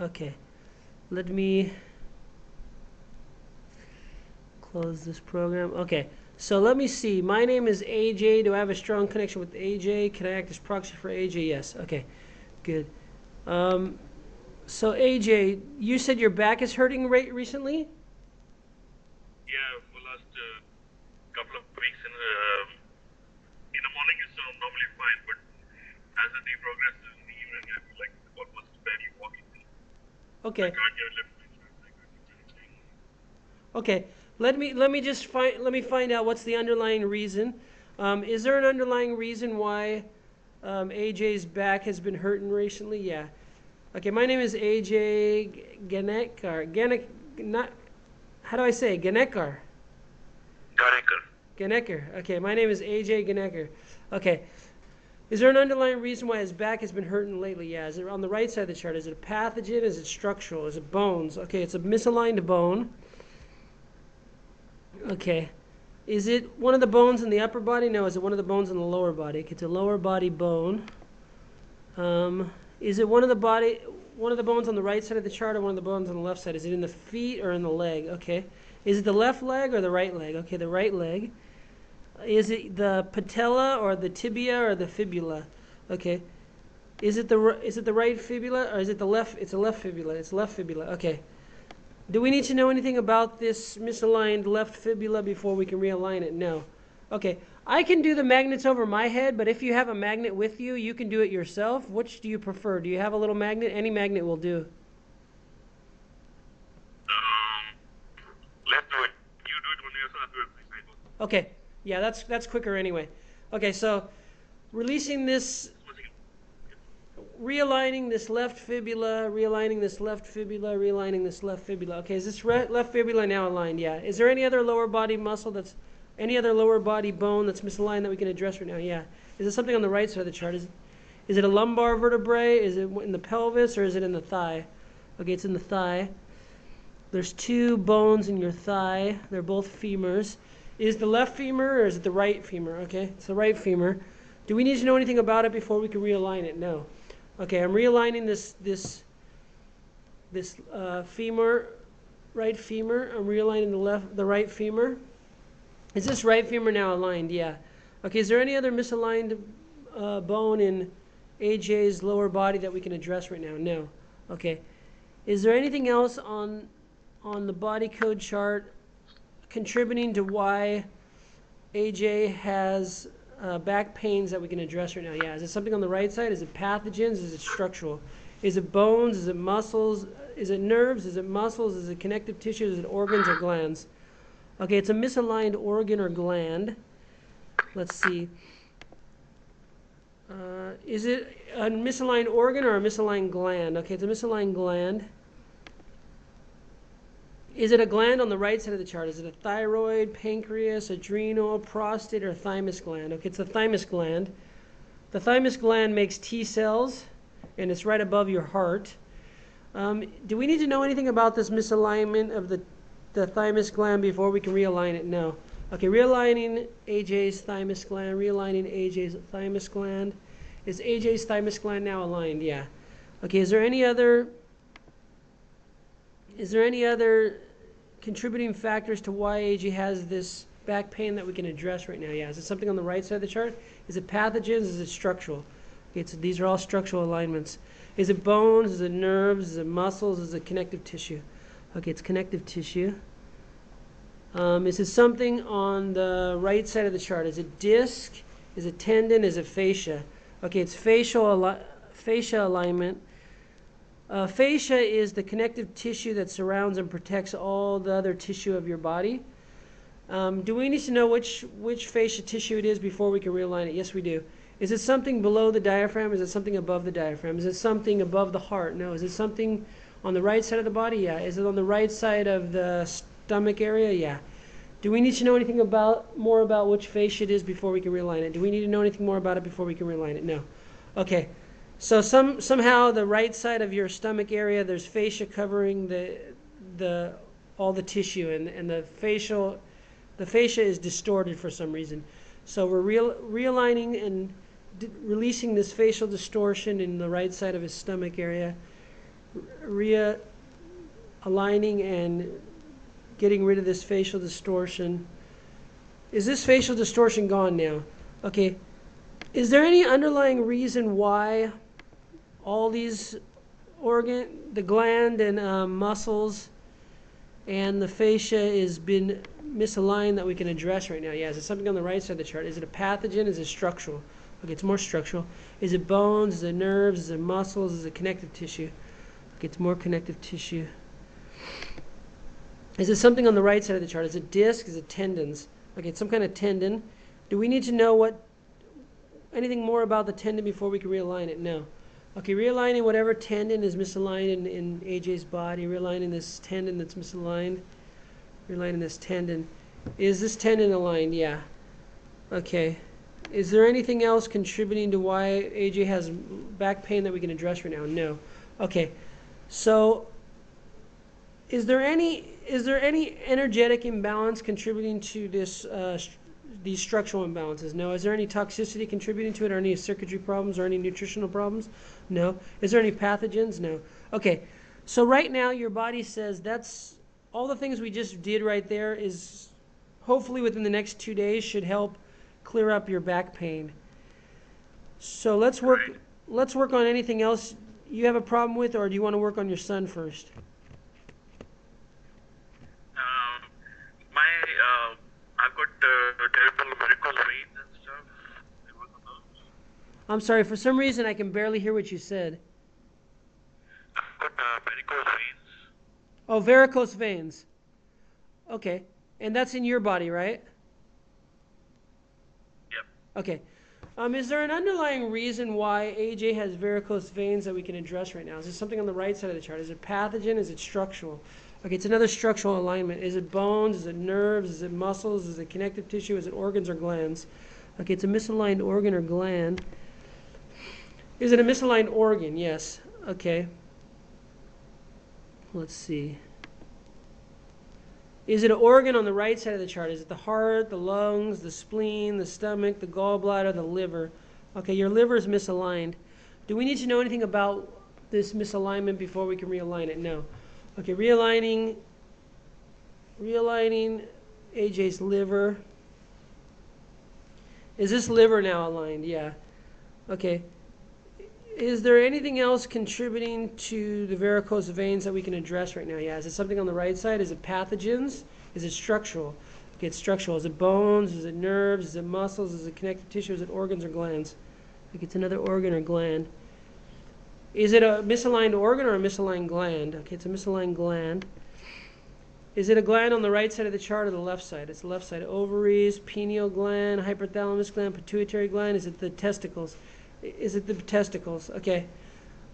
Okay, let me close this program. Okay, so let me see. My name is AJ. Do I have a strong connection with AJ? Can I act as proxy for AJ? Yes. Okay, good. So AJ, you said your back is hurting recently? Yeah, for last couple of weeks in the morning it's normally fine, but as the day progresses in the evening, I feel like almost barely walking. I Okay. can't even lift my chest. I can't do anything. Okay. Let me find out what's the underlying reason. Is there an underlying reason why AJ's back has been hurting recently? Yeah. Okay. My name is AJ Ganekar. Not. How do I say it? Ganekar? Janakos. Ganecker. Okay. My name is AJ Ganecker. Okay. Is there an underlying reason why his back has been hurting lately? Yeah. Is it on the right side of the chart? Is it a pathogen? Is it structural? Is it bones? Okay. It's a misaligned bone. Okay. Is it one of the bones in the upper body? No. Is it one of the bones in the lower body? Okay, it's a lower body bone. Is it one of the bones on the right side of the chart or one of the bones on the left side? Is it in the feet or in the leg? Okay. Is it the left leg or the right leg? Okay, the right leg. Is it the patella or the tibia or the fibula? Okay. Is it the right fibula or is it the left? It's a left fibula. It's left fibula. Okay. Do we need to know anything about this misaligned left fibula before we can realign it? No. Okay. I can do the magnets over my head, but if you have a magnet with you, you can do it yourself. Which do you prefer? Do you have a little magnet? Any magnet will do. Um, let's do it. You do it on your side, do it please. I do. Okay. Yeah, that's quicker anyway. Okay, so releasing this, realigning this left fibula, realigning this left fibula, realigning this left fibula. Okay, is this left fibula now aligned? Yeah. Is there any other lower body muscle any other lower body bone that's misaligned that we can address right now? Yeah. Is it something on the right side of the chart? Is it a lumbar vertebrae? Is it in the pelvis or is it in the thigh? Okay, it's in the thigh. There's two bones in your thigh. They're both femurs. Is the left femur or is it the right femur? Okay, it's the right femur. Do we need to know anything about it before we can realign it? No. Okay, I'm realigning this femur, right femur. I'm realigning the right femur. Is this right femur now aligned? Yeah. Okay, is there any other misaligned bone in AJ's lower body that we can address right now? No. Okay. Is there anything else on the body code chart contributing to why AJ has back pains that we can address right now? Yeah. Is it something on the right side? Is it pathogens? Is it structural? Is it bones? Is it muscles? Is it nerves? Is it muscles? Is it connective tissue? Is it organs or glands? Okay, it's a misaligned organ or gland. Let's see. Is it a misaligned organ or a misaligned gland? Okay, it's a misaligned gland. Is it a gland on the right side of the chart? Is it a thyroid, pancreas, adrenal, prostate, or thymus gland? Okay, it's a thymus gland. The thymus gland makes T cells, and it's right above your heart. Do we need to know anything about this misalignment of the thymus gland before we can realign it? No. Okay, realigning AJ's thymus gland, realigning AJ's thymus gland. Is AJ's thymus gland now aligned? Yeah. Okay, is there any other contributing factors to why AJ has this back pain that we can address right now? Yeah. Is it something on the right side of the chart? Is it pathogens? Is it structural? Okay, these are all structural alignments. Is it bones? Is it nerves? Is it muscles? Is it connective tissue? Okay, it's connective tissue. Is it something on the right side of the chart? Is it disc? Is it tendon? Is it fascia? Okay, it's fascia alignment. Fascia is the connective tissue that surrounds and protects all the other tissue of your body. Do we need to know which fascia tissue it is before we can realign it? Yes, we do. Is it something below the diaphragm? Is it something above the diaphragm? Is it something above the heart? No. Is it something on the right side of the body? Yeah. Is it on the right side of the stomach area? Yeah. Do we need to know anything more about which fascia it is before we can realign it? Do we need to know anything more about it before we can realign it? No. Okay. So somehow the right side of your stomach area, there's fascia covering all the tissue, and the fascia is distorted for some reason. So we're realigning and releasing this facial distortion in the right side of his stomach area. realigning and getting rid of this facial distortion. Is this facial distortion gone now? Okay. Is there any underlying reason why all these the gland and muscles and the fascia has been misaligned that we can address right now? Yeah, is it something on the right side of the chart? Is it a pathogen? Is it structural? Okay, it's more structural. Is it bones? Is it nerves? Is it muscles? Is it connective tissue? Okay, it's more connective tissue. Is it something on the right side of the chart? Is it disc? Is it tendons? Okay, it's some kind of tendon. Do we need to know anything more about the tendon before we can realign it? No. Okay, realigning whatever tendon is misaligned in AJ's body, realigning this tendon that's misaligned, realigning this tendon. Is this tendon aligned? Yeah. Okay. Is there anything else contributing to why AJ has back pain that we can address right now? No. Okay. So is there any energetic imbalance contributing to this these structural imbalances? No. Is there any toxicity contributing to it, or any circuitry problems, or any nutritional problems? No. Is there any pathogens? No. Okay. So right now your body says that's all the things we just did right there is hopefully within the next 2 days should help clear up your back pain. So let's work on anything else you have a problem with, or do you want to work on your son first? I've got terrible varicose veins and stuff. I work on those. I'm sorry, for some reason I can barely hear what you said. I've got varicose veins. Oh, varicose veins. Okay. And that's in your body, right? Yep. Okay. Is there an underlying reason why AJ has varicose veins that we can address right now? Is there something on the right side of the chart? Is it pathogen? Is it structural? Okay, it's another structural alignment. Is it bones? Is it nerves? Is it muscles? Is it connective tissue? Is it organs or glands? Okay, it's a misaligned organ or gland. Is it a misaligned organ? Yes. Okay. Let's see. Is it an organ on the right side of the chart? Is it the heart, the lungs, the spleen, the stomach, the gallbladder, the liver? Okay, your liver is misaligned. Do we need to know anything about this misalignment before we can realign it? No. Okay, realigning AJ's liver. Is this liver now aligned? Yeah. Okay. Is there anything else contributing to the varicose veins that we can address right now? Yeah. Is it something on the right side? Is it pathogens? Is it structural? Okay, it's structural. Is it bones? Is it nerves? Is it muscles? Is it connective tissue? Is it organs or glands? Okay, it's another organ or gland. Is it a misaligned organ or a misaligned gland? Okay, it's a misaligned gland. Is it a gland on the right side of the chart or the left side? It's the left side. Ovaries, pineal gland, hypothalamus gland, pituitary gland. Is it the testicles? Is it the testicles? Okay.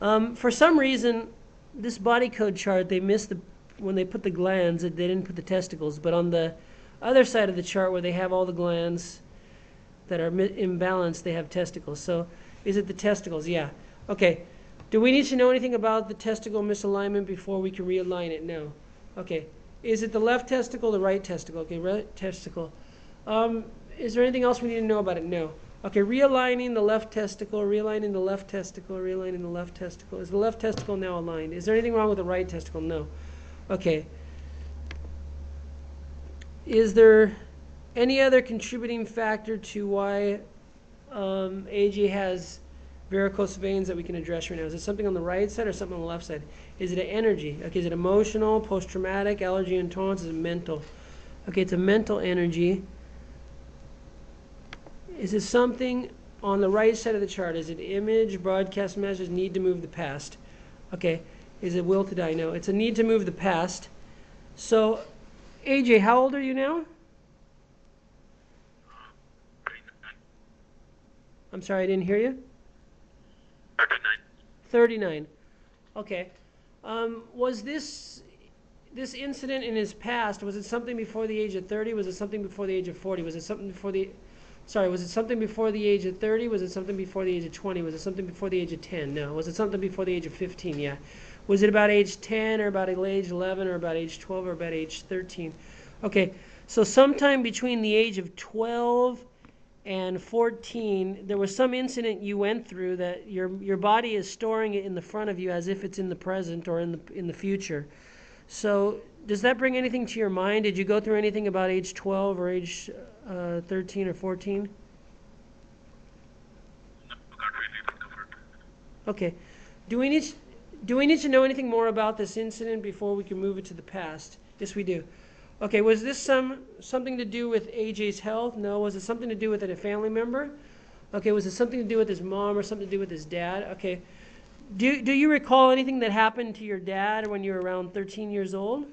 For some reason, this body code chart, they missed when they put the glands, they didn't put the testicles. But on the other side of the chart where they have all the glands that are imbalanced, they have testicles. So is it the testicles? Yeah. Okay. Do we need to know anything about the testicle misalignment before we can realign it? No. Okay. Is it the left testicle, the right testicle? Okay, right testicle. Is there anything else we need to know about it? No. Okay, realigning the left testicle, realigning the left testicle, realigning the left testicle. Is the left testicle now aligned? Is there anything wrong with the right testicle? No. Okay. Is there any other contributing factor to why AJ has varicose veins that we can address right now? Is it something on the right side or something on the left side? Is it an energy? Okay, is it emotional, post-traumatic, allergy, intolerance? Is it mental? Okay, it's a mental energy. Is it something on the right side of the chart? Is it image, broadcast messages, need to move the past? Okay, is it will to die? No, it's a need to move the past. So, AJ, how old are you now? I'm sorry, I didn't hear you. 39. Okay. Was this incident in his past, was it something before the age of 30? Was it something before the age of 40? Was it something before the... Sorry, was it something before the age of 30? Was it something before the age of 20? Was it something before the age of 10? No. Was it something before the age of 15? Yeah. Was it about age 10 or about age 11 or about age 12 or about age 13? Okay. So sometime between the age of 12 and 14, there was some incident you went through that your body is storing it in the front of you as if it's in the present or in the future. So does that bring anything to your mind? Did you go through anything about age 12 or age 13 or 14? No, can't really think of it. Okay. Do we need do we need to know anything more about this incident before we can move it to the past? Yes, we do. Okay, was this something to do with AJ's health? No. Was it something to do with a family member? Okay, was it something to do with his mom or something to do with his dad? Okay. Do you recall anything that happened to your dad when you were around 13 years old?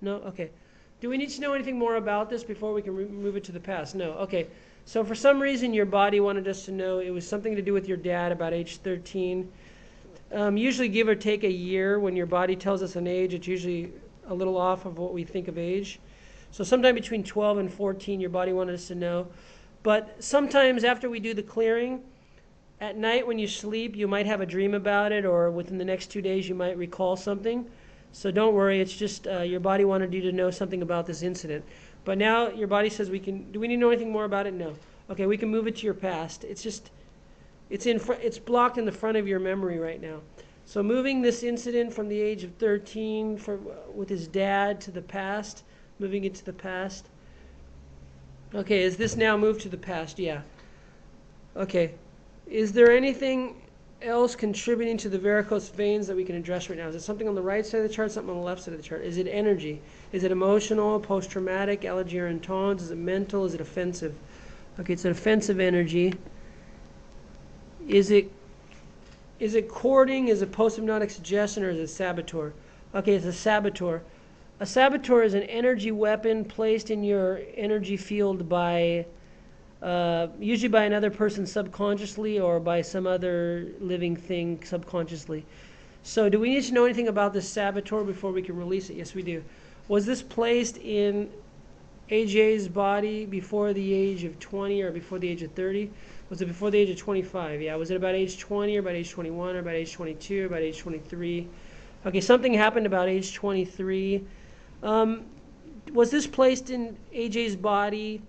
No? Okay. Do we need to know anything more about this before we can move it to the past? No. Okay. So for some reason your body wanted us to know it was something to do with your dad about age 13. Usually give or take a year. When your body tells us an age, it's usually a little off of what we think of age. So sometime between 12 and 14 your body wanted us to know. But sometimes after we do the clearing, at night when you sleep, you might have a dream about it, or within the next 2 days you might recall something. So don't worry, it's just your body wanted you to know something about this incident. But now your body says we can, do we need to know anything more about it? No. Okay, we can move it to your past. It's just, it's blocked in the front of your memory right now. So moving this incident from the age of 13 with his dad to the past, moving it to the past. Okay, is this now moved to the past? Yeah. Okay. Is there anything else contributing to the varicose veins that we can address right now? Is it something on the right side of the chart, something on the left side of the chart? Is it energy? Is it emotional, post-traumatic, allergy or intolerance? Is it mental? Is it offensive? Okay, it's an offensive energy. Is it courting? Is it post-hypnotic suggestion, or is it saboteur? Okay, it's a saboteur. A saboteur is an energy weapon placed in your energy field by usually by another person subconsciously, or by some other living thing subconsciously. So do we need to know anything about this saboteur before we can release it? Yes, we do. Was this placed in AJ's body before the age of 20 or before the age of 30? Was it before the age of 25? Yeah. Was it about age 20 or about age 21 or about age 22 or about age 23? Okay, something happened about age 23. Was this placed in AJ's body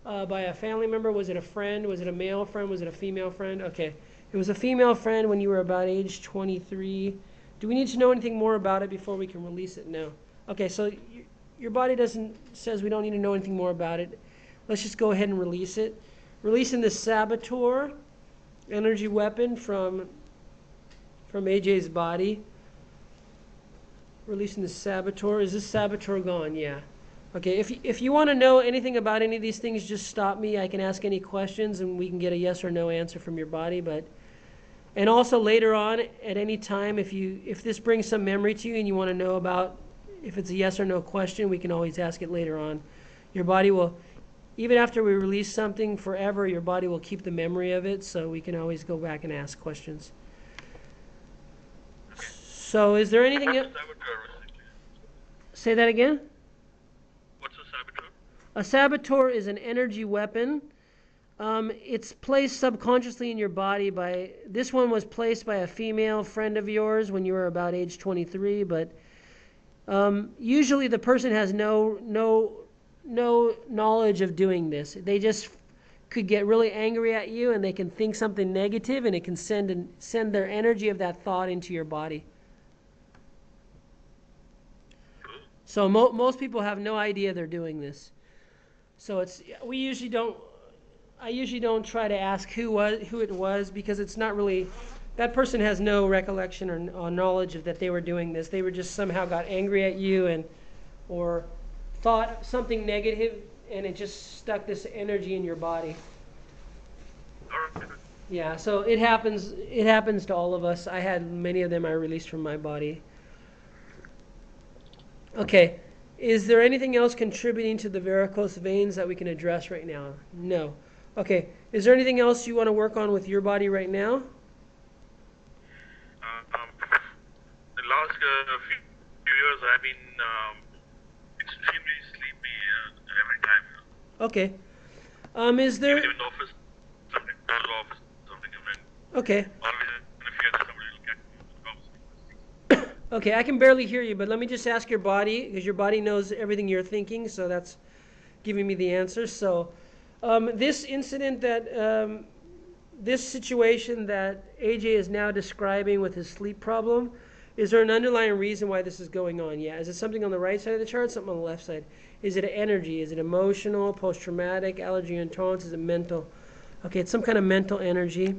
by a family member? Was it a friend? Was it a male friend? Was it a female friend? Okay. It was a female friend when you were about age 23. Do we need to know anything more about it before we can release it? No. Okay, so your body says we don't need to know anything more about it. Let's just go ahead and release it. Releasing the saboteur energy weapon from AJ's body. Releasing the saboteur. Is this saboteur gone? Yeah. Okay, if you want to know anything about any of these things, just stop me. I can ask any questions and we can get a yes or no answer from your body. And also later on, at any time, if this brings some memory to you and you want to know about if it's a yes or no question, we can always ask it later on. Your body will, even after we release something forever, your body will keep the memory of it, so we can always go back and ask questions. So is there anything else? Say that again? What's a saboteur? A saboteur is an energy weapon. It's placed subconsciously in your body by, this one was placed by a female friend of yours when you were about age 23, but usually the person has no knowledge of doing this. They just could get really angry at you and they can think something negative, and it can send their energy of that thought into your body. So most people have no idea they're doing this. So I usually don't try to ask who it was, because it's not really, that person has no recollection or knowledge of that they were doing this. They were just somehow got angry at you or thought something negative, and it just stuck this energy in your body. Yeah, so it happens to all of us. I had many of them I released from my body. Okay, is there anything else contributing to the varicose veins that we can address right now? No. Okay, is there anything else you want to work on with your body right now? The last few years I've been extremely sleepy every time. Okay. Is there... Even in the office, something goes off, something, and then okay. always in the fear that somebody will catch me. Okay, I can barely hear you, but let me just ask your body, because your body knows everything you're thinking, so that's giving me the answer. So this incident that, this situation that AJ is now describing with his sleep problem, is there an underlying reason why this is going on? Yeah. Is it something on the right side of the chart, something on the left side? Is it energy? Is it emotional, post-traumatic, allergy, intolerance? Is it mental? Okay, it's some kind of mental energy.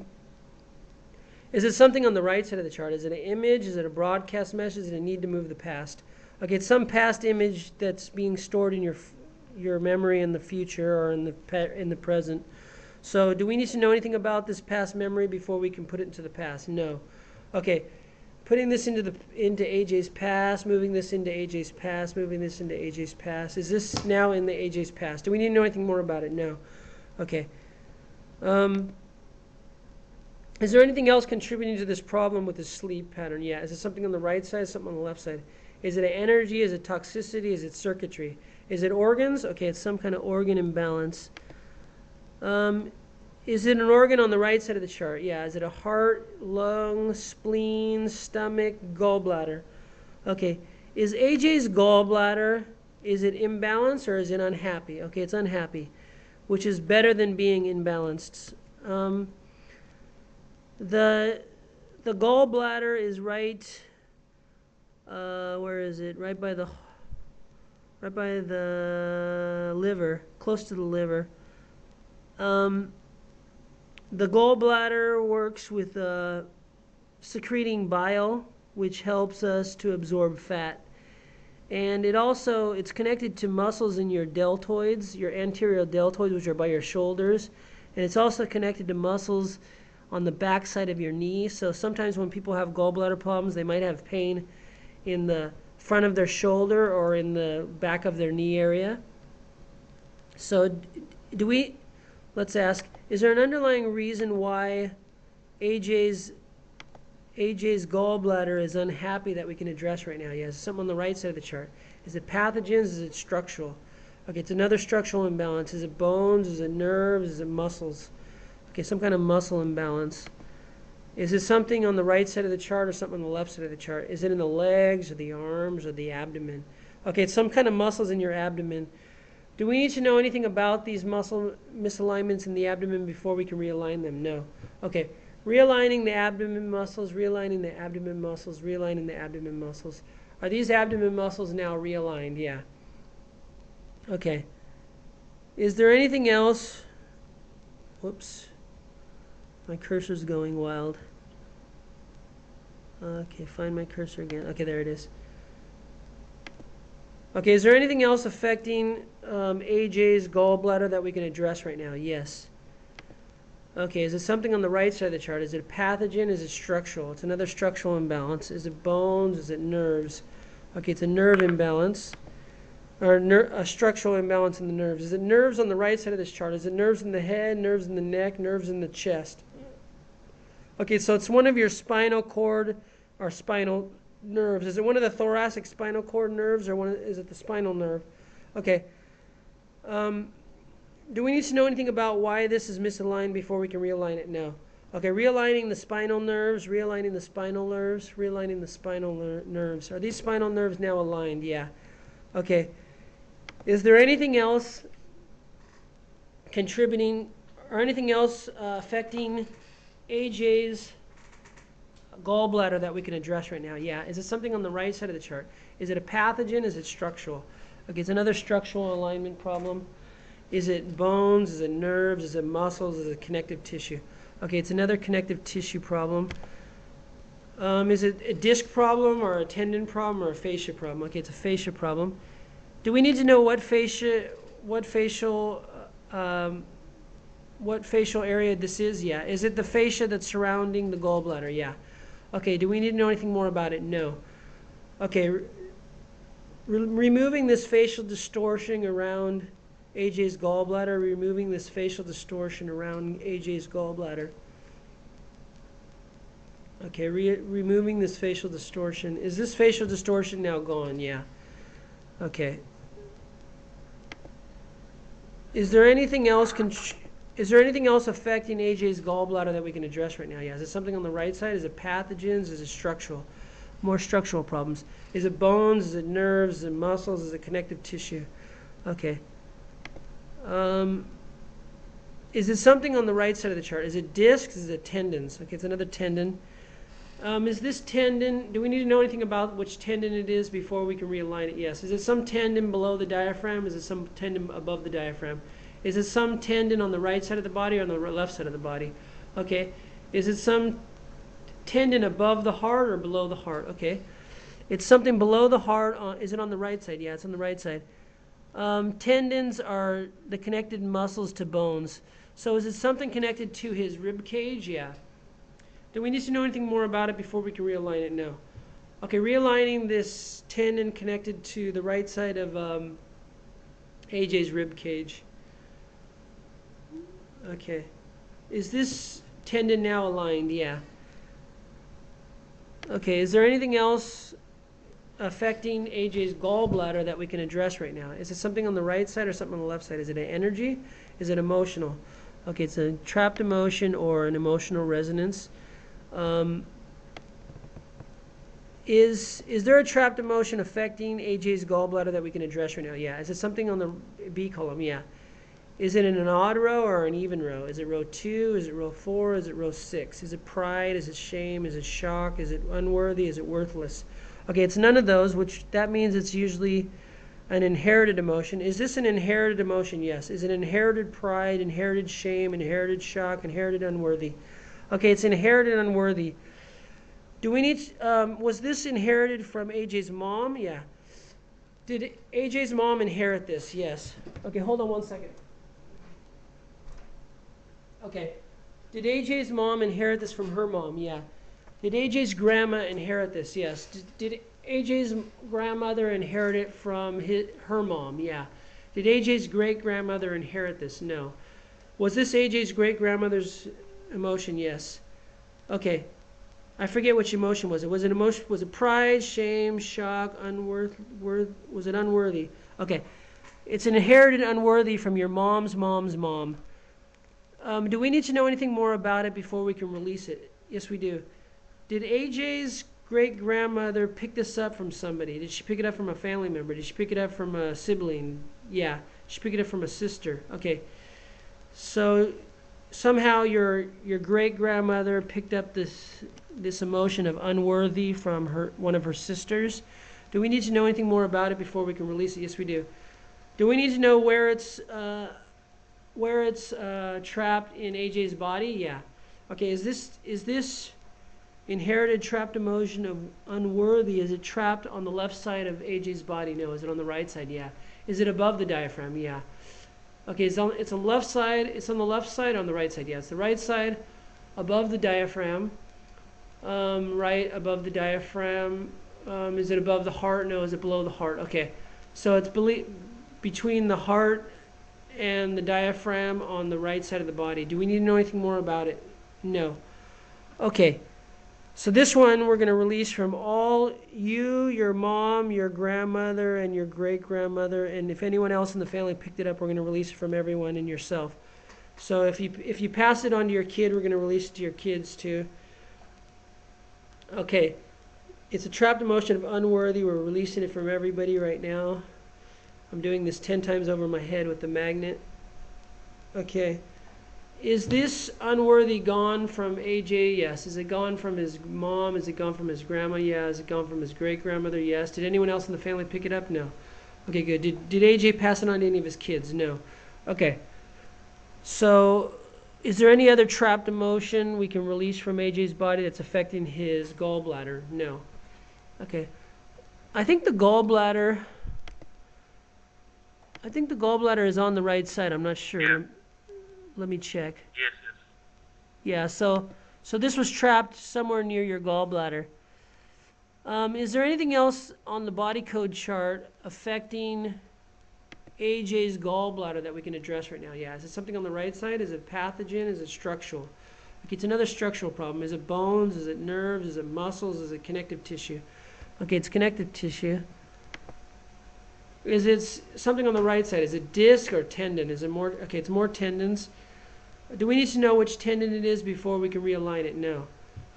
Is it something on the right side of the chart? Is it an image? Is it a broadcast message? Is it a need to move the past? Okay, it's some past image that's being stored in your memory in the future or in the present. So do we need to know anything about this past memory before we can put it into the past? No. Okay, putting this into AJ's past, moving this into AJ's past, moving this into AJ's past. Is this now in the AJ's past? Do we need to know anything more about it? No. Okay. Is there anything else contributing to this problem with the sleep pattern? Yeah. Is it something on the right side, something on the left side? Is it energy? Is it toxicity? Is it circuitry? Is it organs? Okay, it's some kind of organ imbalance. Is it an organ on the right side of the chart? Yeah. Is it a heart, lung, spleen, stomach, gallbladder? Okay. Is AJ's gallbladder, is it imbalanced or is it unhappy? Okay, it's unhappy, which is better than being imbalanced. The gallbladder is right. Where is it? Right by the liver, close to the liver. The gallbladder works with secreting bile, which helps us to absorb fat. And it's connected to muscles in your deltoids, your anterior deltoids, which are by your shoulders. And it's also connected to muscles on the back side of your knee. So sometimes when people have gallbladder problems, they might have pain in the front of their shoulder or in the back of their knee area. So let's ask, is there an underlying reason why AJ's gallbladder is unhappy that we can address right now? Yes, something on the right side of the chart. Is it pathogens? Is it structural? Okay, it's another structural imbalance. Is it bones? Is it nerves? Is it muscles? Okay, some kind of muscle imbalance. Is it something on the right side of the chart or something on the left side of the chart? Is it in the legs or the arms or the abdomen? Okay, it's some kind of muscles in your abdomen. Do we need to know anything about these muscle misalignments in the abdomen before we can realign them? No. Okay, realigning the abdomen muscles, realigning the abdomen muscles, realigning the abdomen muscles. Are these abdomen muscles now realigned? Yeah. Okay. Is there anything else? Whoops. My cursor's going wild. Okay, find my cursor again. Okay, there it is. Okay, is there anything else affecting AJ's gallbladder that we can address right now? Yes. Okay, is it something on the right side of the chart? Is it a pathogen? Is it structural? It's another structural imbalance. Is it bones? Is it nerves? Okay, it's a nerve imbalance. Or a structural imbalance in the nerves. Is it nerves on the right side of this chart? Is it nerves in the head, nerves in the neck, nerves in the chest? Okay, so it's one of your spinal cord or spinal nerves. Is it one of the thoracic spinal cord nerves or is it the spinal nerve? Okay. Do we need to know anything about why this is misaligned before we can realign it? No. Okay, realigning the spinal nerves, realigning the spinal nerves, realigning the spinal nerves. Are these spinal nerves now aligned? Yeah. Okay. Is there anything else contributing or anything else affecting AJ's gallbladder that we can address right now? Yeah. Is it something on the right side of the chart? Is it a pathogen? Is it structural? Okay, it's another structural alignment problem. Is it bones? Is it nerves? Is it muscles? Is it connective tissue? Okay, it's another connective tissue problem. Is it a disc problem or a tendon problem or a fascia problem? Okay, it's a fascia problem. Do we need to know what facial area this is? Yeah. Is it the fascia that's surrounding the gallbladder? Yeah. Okay, do we need to know anything more about it? No. Okay, removing this facial distortion around AJ's gallbladder, removing this facial distortion around AJ's gallbladder. Okay, removing this facial distortion. Is this facial distortion now gone? Yeah. Okay. Is there anything else affecting AJ's gallbladder that we can address right now? Yeah. Is it something on the right side? Is it pathogens? Is it structural? More structural problems. Is it bones? Is it nerves? Is it muscles? Is it connective tissue? Okay. Is it something on the right side of the chart? Is it discs? Is it tendons? Okay, it's another tendon. Is this tendon, do we need to know anything about which tendon it is before we can realign it? Yes. Is it some tendon below the diaphragm? Is it some tendon above the diaphragm? Is it some tendon on the right side of the body or on the left side of the body? Okay. Is it some tendon above the heart or below the heart? Okay. It's something below the heart. Is it on the right side? Yeah, it's on the right side. Tendons are the connected muscles to bones. So is it something connected to his rib cage? Yeah. Do we need to know anything more about it before we can realign it? No. Okay, realigning this tendon connected to the right side of AJ's rib cage. Okay. Is this tendon now aligned? Yeah. Okay, is there anything else affecting AJ's gallbladder that we can address right now? Is it something on the right side or something on the left side? Is it an energy? Is it emotional? Okay, it's a trapped emotion or an emotional resonance. Is there a trapped emotion affecting AJ's gallbladder that we can address right now? Yeah. Is it something on the B column? Yeah. Is it in an odd row or an even row? Is it row 2? Is it row 4? Is it row 6? Is it pride? Is it shame? Is it shock? Is it unworthy? Is it worthless? Okay, it's none of those, which that means it's usually an inherited emotion. Is this an inherited emotion? Yes. Is it inherited pride, inherited shame, inherited shock, inherited unworthy? Okay, it's inherited unworthy. Do we need, was this inherited from AJ's mom? Yeah. Did AJ's mom inherit this? Yes. Okay, hold on one second. Okay. Did AJ's mom inherit this from her mom? Yeah. Did AJ's grandma inherit this? Yes. Did AJ's grandmother inherit it from her mom? Yeah. Did AJ's great-grandmother inherit this? No. Was this AJ's great-grandmother's emotion? Yes. Okay. I forget which emotion was it. Was it pride, shame, shock, was it unworthy? Okay. It's an inherited unworthy from your mom's mom's mom. Do we need to know anything more about it before we can release it? Yes, we do. Did AJ's great-grandmother pick this up from somebody? Did she pick it up from a family member? Did she pick it up from a sibling? Yeah. She picked it up from a sister. Okay. So somehow your great-grandmother picked up this emotion of unworthy from one of her sisters. Do we need to know anything more about it before we can release it? Yes, we do. Do we need to know where it's trapped in AJ's body? Yeah. Okay. Is this inherited trapped emotion of unworthy? Is it trapped on the left side of AJ's body? No. Is it on the right side? Yeah. Is it above the diaphragm? Yeah. Okay, it's on the left side. It's on the left side or on the right side? Yeah, it's the right side above the diaphragm. Right above the diaphragm. Is it above the heart? No. Is it below the heart? Okay. So it's between the heart and the diaphragm on the right side of the body. Do we need to know anything more about it? No. Okay. So this one we're going to release from all you, your mom, your grandmother, and your great-grandmother. And if anyone else in the family picked it up, we're going to release it from everyone and yourself. So if you pass it on to your kid, we're going to release it to your kids too. Okay. It's a trapped emotion of unworthy. We're releasing it from everybody right now. I'm doing this 10 times over my head with the magnet. Okay. Is this unworthy gone from AJ? Yes. Is it gone from his mom? Is it gone from his grandma? Yeah. Is it gone from his great-grandmother? Yes. Did anyone else in the family pick it up? No. Okay, good. Did AJ pass it on to any of his kids? No. Okay. So is there any other trapped emotion we can release from AJ's body that's affecting his gallbladder? No. Okay. I think the gallbladder is on the right side. I'm not sure. Yeah. Let me check. Yes. Yeah, so this was trapped somewhere near your gallbladder. Is there anything else on the body code chart affecting AJ's gallbladder that we can address right now? Yeah, is it something on the right side? Is it pathogen? Is it structural? Okay, it's another structural problem. Is it bones? Is it nerves? Is it muscles? Is it connective tissue? Okay, it's connective tissue. Is it something on the right side? Is it disc or tendon? Is it more? Okay, it's more tendons. Do we need to know which tendon it is before we can realign it? No.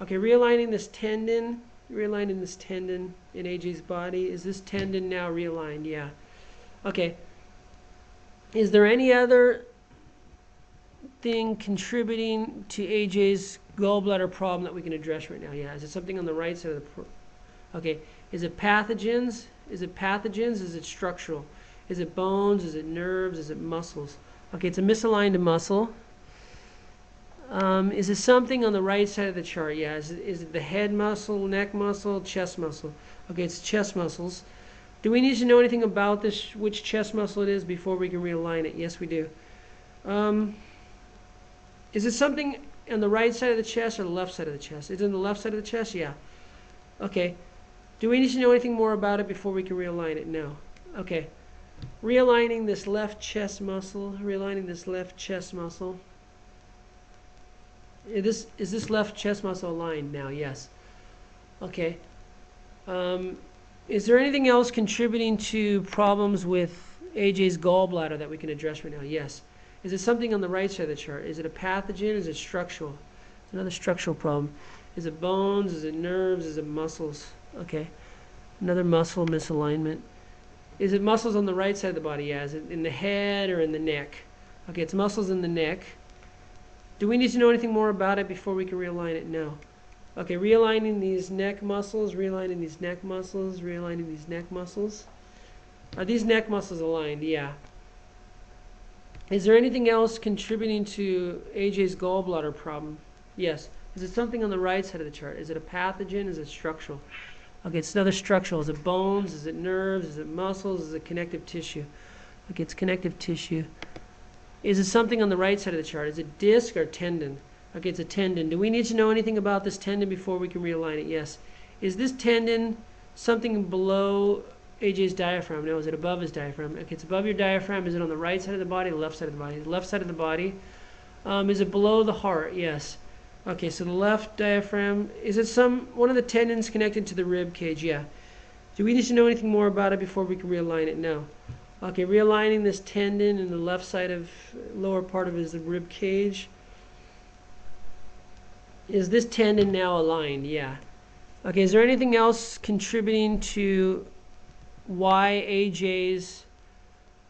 Okay, realigning this tendon realigning this tendon in AJ's body. Is this tendon now realigned? Yeah. Okay. Is there any other thing contributing to AJ's gallbladder problem that we can address right now? Yeah. Is it something on the right side of the... Okay. Is it pathogens? Is it pathogens? Is it structural? Is it bones? Is it nerves? Is it muscles? Okay, it's a misaligned muscle. Is it something on the right side of the chart? Yeah. Is it the head muscle, neck muscle, chest muscle? Okay, it's chest muscles. Do we need to know anything about this, which chest muscle it is, before we can realign it? Yes, we do. Is it something on the right side of the chest or the left side of the chest? Is it on the left side of the chest? Yeah. Okay. Do we need to know anything more about it before we can realign it? No. Okay. Realigning this left chest muscle. Realigning this left chest muscle. Is this left chest muscle aligned now? Yes. Okay. Is there anything else contributing to problems with AJ's gallbladder that we can address right now? Yes. Is it something on the right side of the chart? Is it a pathogen? Is it structural? It's another structural problem. Is it bones? Is it nerves? Is it muscles? Okay. Another muscle misalignment. Is it muscles on the right side of the body? Yeah. Is it in the head or in the neck? Okay, it's muscles in the neck. Do we need to know anything more about it before we can realign it? No. Okay, realigning these neck muscles, realigning these neck muscles, realigning these neck muscles. Are these neck muscles aligned? Yeah. Is there anything else contributing to AJ's gallbladder problem? Yes. Is it something on the right side of the chart? Is it a pathogen? Is it structural? Okay, it's another structural. Is it bones? Is it nerves? Is it muscles? Is it connective tissue? Okay, it's connective tissue. Is it something on the right side of the chart? Is it disc or tendon? Okay, it's a tendon. Do we need to know anything about this tendon before we can realign it? Yes. Is this tendon something below AJ's diaphragm? No. Is it above his diaphragm? Okay, it's above your diaphragm. Is it on the right side of the body or the left side of the body? The left side of the body. Is it below the heart? Yes. Okay, so the left diaphragm. Is it one of the tendons connected to the rib cage? Yeah. Do we need to know anything more about it before we can realign it? No. Okay, realigning this tendon in the left side of lower part of his rib cage. Is this tendon now aligned? Yeah. Okay, is there anything else contributing to why AJ's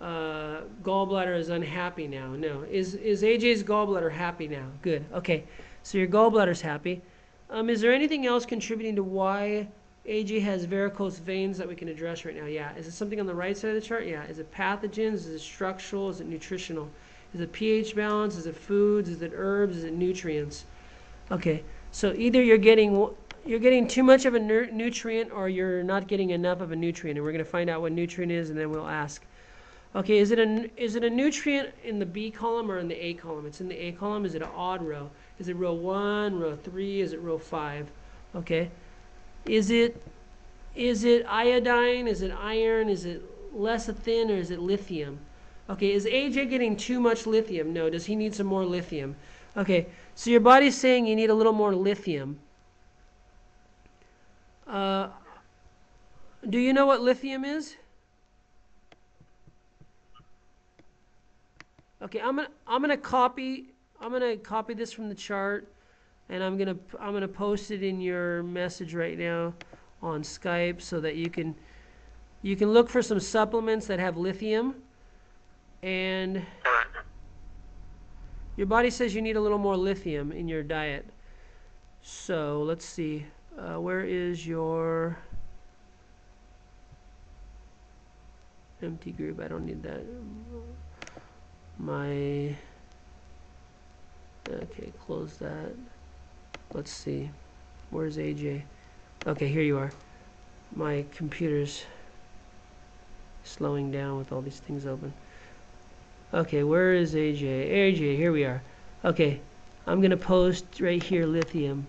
gallbladder is unhappy now? No. Is AJ's gallbladder happy now? Good. Okay, so your gallbladder's happy. Is there anything else contributing to why AJ has varicose veins that we can address right now? Yeah. Is it something on the right side of the chart? Yeah. Is it pathogens? Is it structural? Is it nutritional? Is it pH balance? Is it foods? Is it herbs? Is it nutrients? Okay. So either you're getting too much of a nutrient, or you're not getting enough of a nutrient, and we're going to find out what nutrient is, and then we'll ask. Okay. Is it a nutrient in the B column or in the A column? It's in the A column. Is it an odd row? Is it row 1, row 3? Is it row 5? Okay. Is it iodine? Is it iron? Is it lecithin, or is it lithium? Okay, is AJ getting too much lithium? No. Does he need some more lithium? Okay, so your body's saying you need a little more lithium. Do you know what lithium is? Okay, I'm gonna copy this from the chart. And I'm gonna post it in your message right now on Skype, so that you can look for some supplements that have lithium. And your body says you need a little more lithium in your diet. So let's see, where is your empty group? I don't need that. Okay, close that. Let's see. Where's AJ? Okay, here you are. My computer's slowing down with all these things open. Okay, where is AJ? AJ, here we are. Okay, I'm going to post right here, lithium.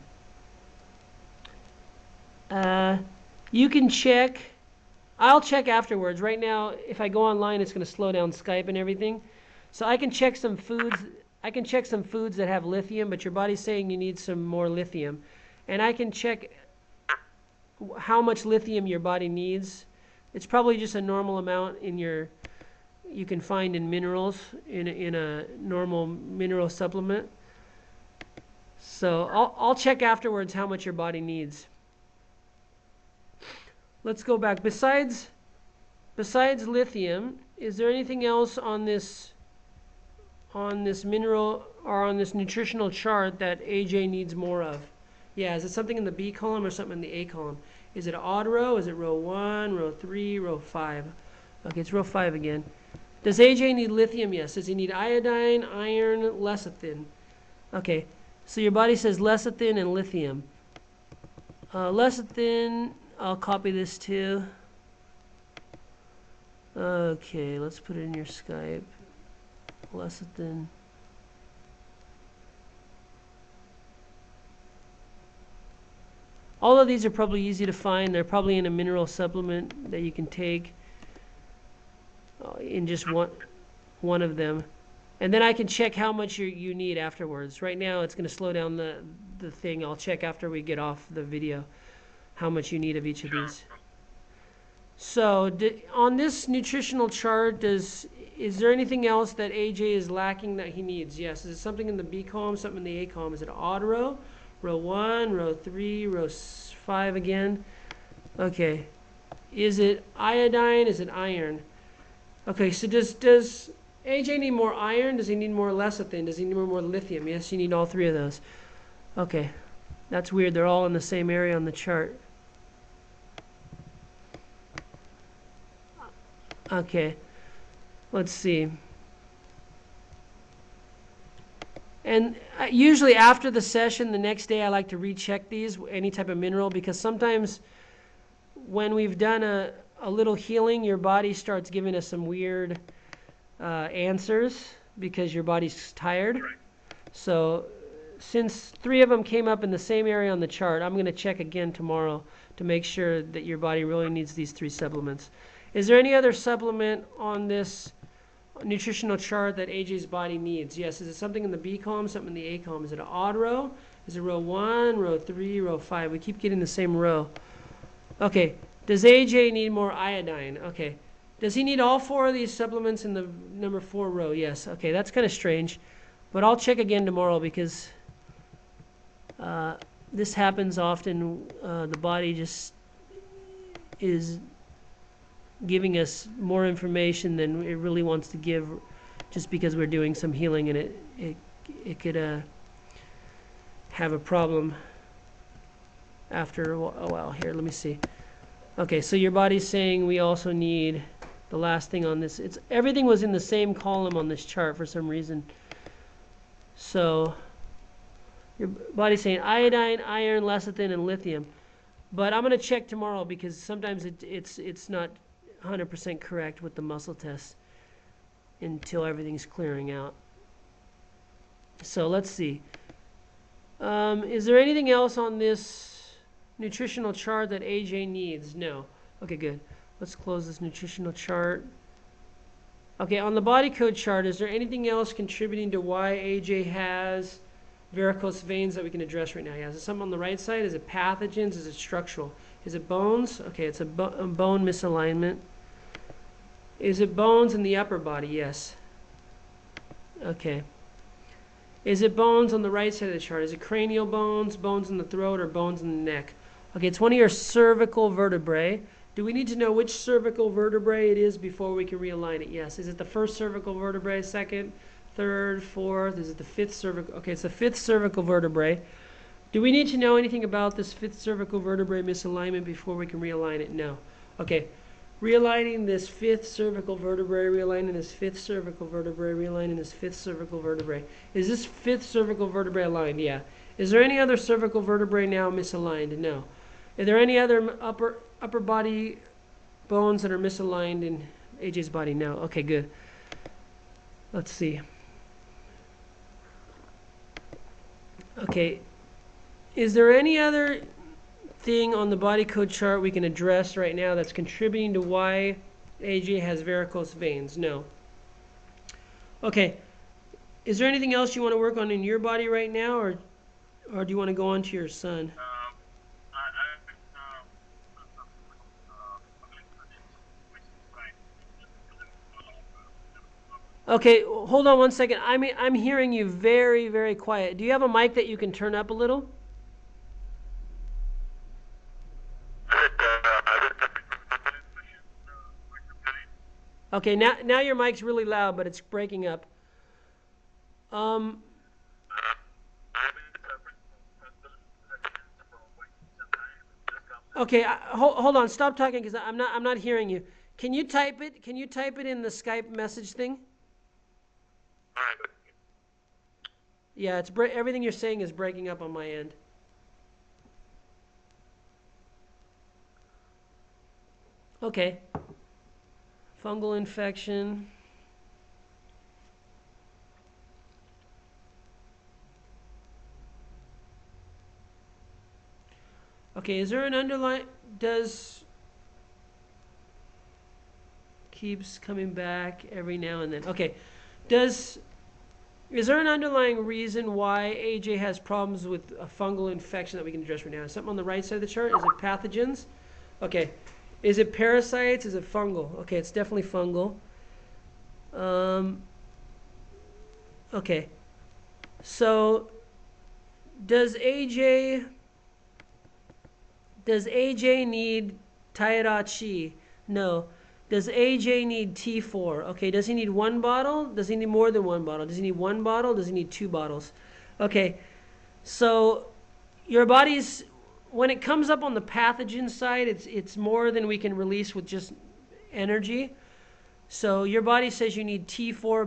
You can check. I'll check afterwards. Right now, if I go online, it's going to slow down Skype and everything. So I can check some foods. I can check some foods that have lithium, but your body's saying you need some more lithium. And I can check how much lithium your body needs. It's probably just a normal amount you can find in minerals, in a normal mineral supplement. So I'll check afterwards how much your body needs. let's go back. Besides lithium, is there anything else on this mineral or on this nutritional chart that AJ needs more of? Yeah, is it something in the B column or something in the A column? Is it odd row? Is it row 1, row 3, row 5? Okay, it's row 5 again. Does AJ need lithium? Yes. Does he need iodine, iron, lecithin? Okay, so your body says lecithin and lithium. Lecithin, I'll copy this too. Okay, let's put it in your Skype. Lecithin. All of these are probably easy to find. They're probably in a mineral supplement that you can take in just one of them. And then I can check how much you need afterwards. Right now it's going to slow down the thing. I'll check after we get off the video how much you need of each of these. So on this nutritional chart, is there anything else that AJ is lacking that he needs? Yes. Is it something in the B column, something in the A column? Is it odd row? Row 1, row 3, row 5 again? Okay. Is it iodine? Is it iron? Okay, so does AJ need more iron? Does he need more lecithin? Does he need more lithium? Yes, you need all 3 of those. Okay. That's weird. They're all in the same area on the chart. Okay. Let's see. And usually after the session, the next day, I like to recheck these, any type of mineral, because sometimes when we've done a little healing, your body starts giving us some weird answers because your body's tired. So since 3 of them came up in the same area on the chart, I'm going to check again tomorrow to make sure that your body really needs these 3 supplements. Is there any other supplement on this nutritional chart that AJ's body needs? Yes. Is it something in the B column, something in the A column? Is it an odd row? Is it row 1, row 3, row 5? We keep getting the same row. Okay. Does AJ need more iodine? Okay. Does he need all 4 of these supplements in the number 4 row? Yes. Okay, that's kind of strange. But I'll check again tomorrow because this happens often. The body just is giving us more information than it really wants to give just because we're doing some healing, and it could have a problem after a while. Here, let me see. Okay, so your body's saying we also need the last thing on this. Everything was in the same column on this chart for some reason. So your body's saying iodine, iron, lecithin, and lithium. But I'm going to check tomorrow because sometimes it's not 100% correct with the muscle test until everything's clearing out. So let's see. Is there anything else on this nutritional chart that AJ needs? No. Okay, good. Let's close this nutritional chart. Okay, on the body code chart, is there anything else contributing to why AJ has varicose veins that we can address right now? Yeah, is it something on the right side? Is it pathogens? Is it structural? Is it bones? Okay, it's a bone misalignment. Is it bones in the upper body? Yes. Okay. Is it bones on the right side of the chart? Is it cranial bones, bones in the throat, or bones in the neck? Okay, it's one of your cervical vertebrae. Do we need to know which cervical vertebrae it is before we can realign it? Yes. Is it the first cervical vertebrae, second, third, fourth? Is it the 5th cervical? Okay, it's the 5th cervical vertebrae. Do we need to know anything about this 5th cervical vertebrae misalignment before we can realign it? No. Okay. Realigning this 5th cervical vertebrae, realigning this 5th cervical vertebrae, realigning this 5th cervical vertebrae. Is this 5th cervical vertebrae aligned? Yeah. Is there any other cervical vertebrae now misaligned? No. Are there any other upper body bones that are misaligned in AJ's body? No. Okay, good. Let's see. Okay. Is there any other thing on the body code chart we can address right now that's contributing to why AJ has varicose veins? No. Okay. Is there anything else you want to work on in your body right now, or do you want to go on to your son? Okay, hold on one second. I'm hearing you very, very quiet. Do you have a mic that you can turn up a little? Is it Okay, now your mic's really loud, but it's breaking up. I've been suffering from fungal infections for quite some time. Just come Okay, hold on. Stop talking because I'm not hearing you. Can you type it? Can you type it in the Skype message thing? all right, good. Yeah, everything you're saying is breaking up on my end. Okay. Fungal infection. Okay, is there an underlying keeps coming back every now and then. Okay. Is there an underlying reason why AJ has problems with a fungal infection that we can address right now? Is something on the right side of the chart? Is it pathogens? Okay. Is it parasites? Is it fungal? Okay, it's definitely fungal. Okay. So does AJ need Tairachi? No. Does AJ need T4? Okay, does he need one bottle? Does he need more than one bottle? Does he need one bottle? Does he need two bottles? Okay, so your body's, when it comes up on the pathogen side, it's more than we can release with just energy. So your body says you need T4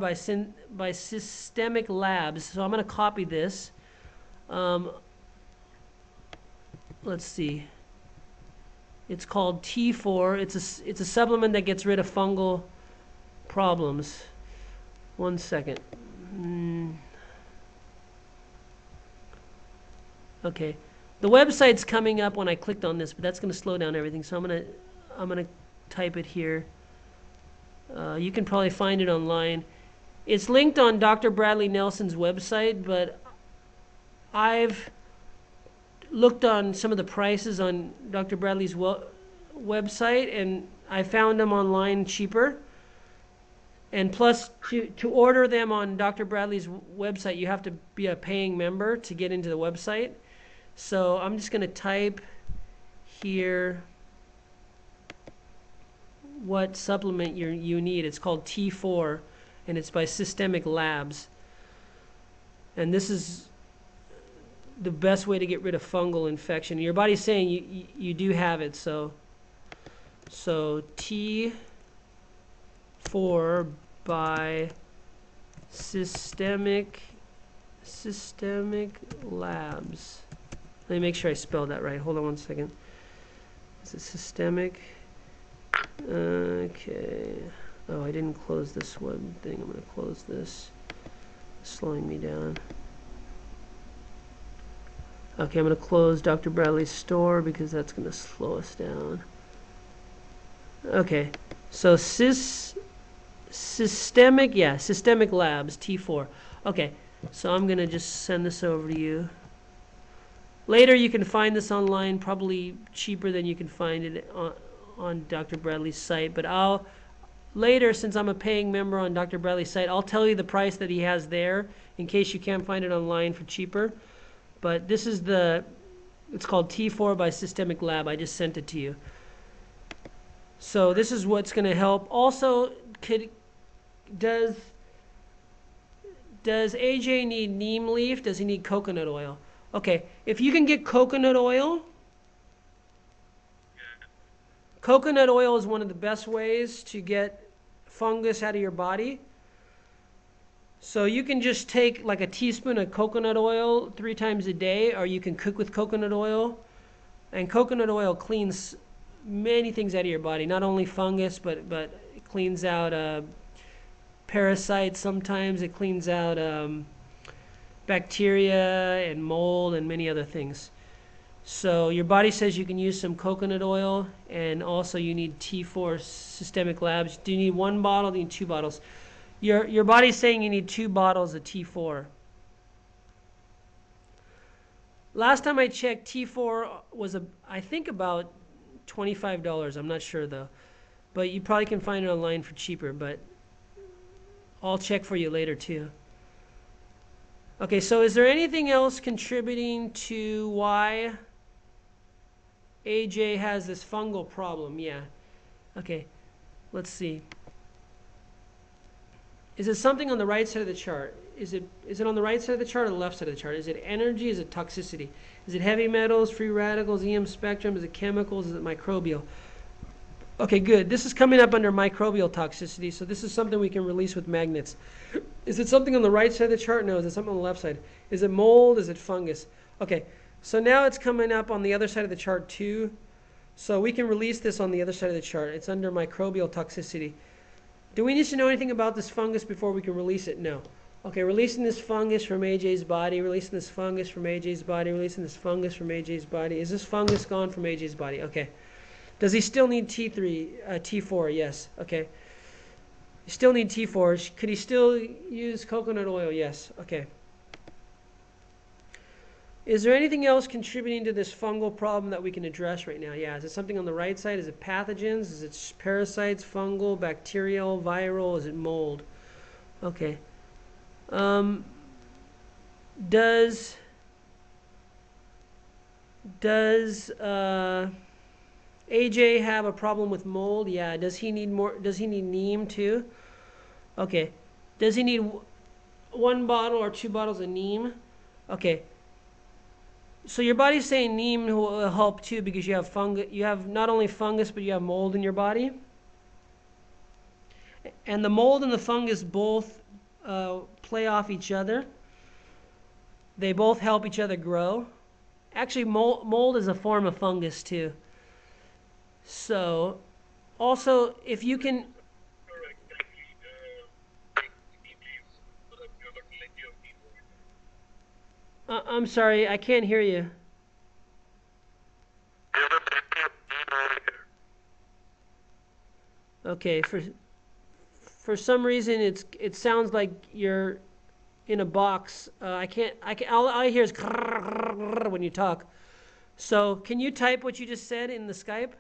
by systemic labs. So I'm going to copy this. Let's see. It's called T4. It's a supplement that gets rid of fungal problems. 1 second. Okay. The website's coming up when I clicked on this, but that's going to slow down everything. So I'm gonna type it here. You can probably find it online. It's linked on Dr. Bradley Nelson's website, but I've looked on some of the prices on Dr. Bradley's website, and I found them online cheaper. And plus, to order them on Dr. Bradley's website, you have to be a paying member to get into the website. So I'm just going to type here what supplement you need. It's called T4, and it's by Systemic Labs. And this is the best way to get rid of fungal infection. Your body's saying you do have it, so T4 by Systemic Labs. Let me make sure I spelled that right. Hold on 1 second. Is it systemic? Okay. Oh, I didn't close this web thing. I'm going to close this. It's slowing me down. Okay, I'm going to close Dr. Bradley's store because that's going to slow us down. Okay, so systemic labs, T4. Okay, so I'm going to just send this over to you. Later, you can find this online, probably cheaper than you can find it on Dr. Bradley's site. But later, since I'm a paying member on Dr. Bradley's site, I'll tell you the price that he has there in case you can't find it online for cheaper. But this is it's called T4 by Systemic Lab. I just sent it to you. So this is what's going to help. Also, does AJ need neem leaf? Does he need coconut oil? Okay, if you can get coconut oil, coconut oil is one of the best ways to get fungus out of your body. So you can just take like a teaspoon of coconut oil 3 times a day, or you can cook with coconut oil. And coconut oil cleans many things out of your body, not only fungus, but it cleans out parasites sometimes. It cleans out bacteria and mold and many other things. So your body says you can use some coconut oil, and also you need T4 Systemic Labs. Do you need 1 bottle? Do you need 2 bottles? Your body's saying you need 2 bottles of T4. Last time I checked, T4 was I think about $25. I'm not sure though, but you probably can find it online for cheaper. But I'll check for you later too. Okay, so is there anything else contributing to why AJ has this fungal problem? Yeah. Okay, let's see. Is it something on the right side of the chart? Is it on the right side of the chart or the left side of the chart? Is it energy? Is it toxicity? Is it heavy metals, free radicals, EM spectrum? Is it chemicals? Is it microbial? Okay, good. This is coming up under microbial toxicity, so this is something we can release with magnets. Is it something on the right side of the chart? No. Is it something on the left side? Is it mold? Is it fungus? Okay, so now it's coming up on the other side of the chart too. So we can release this on the other side of the chart. It's under microbial toxicity. Do we need to know anything about this fungus before we can release it? No. Okay, releasing this fungus from AJ's body, releasing this fungus from AJ's body, releasing this fungus from AJ's body. Is this fungus gone from AJ's body? Okay. Does he still need T4? Yes. Okay. You still need T4. Could he still use coconut oil? Yes. Okay. Is there anything else contributing to this fungal problem that we can address right now? Yeah. Is it something on the right side? Is it pathogens? Is it parasites, fungal, bacterial, viral? Is it mold? Okay. Does AJ have a problem with mold? Yeah. Does he need more? Does he need neem too? Okay. Does he need 1 bottle or 2 bottles of neem? Okay. So your body's saying neem will help too because you have fungus. You have not only fungus, but you have mold in your body. And the mold and the fungus both play off each other. They both help each other grow. Actually, mold is a form of fungus too. So, also, if you can... I'm sorry, I can't hear you. Okay, for some reason it sounds like you're in a box. All I hear is when you talk. So can you type what you just said in the Skype?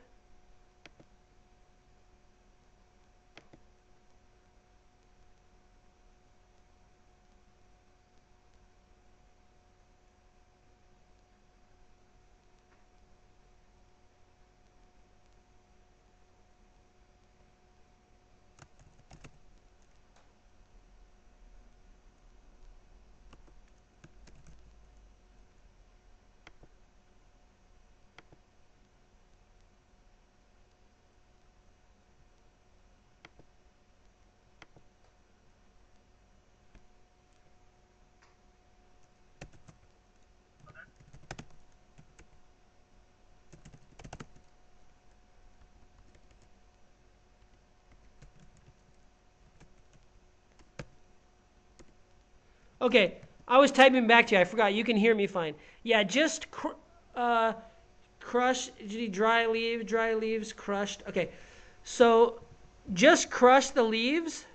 Okay, I was typing back to you. I forgot. You can hear me fine. Yeah, just crush dry leaves crushed. Okay, so just crush the leaves,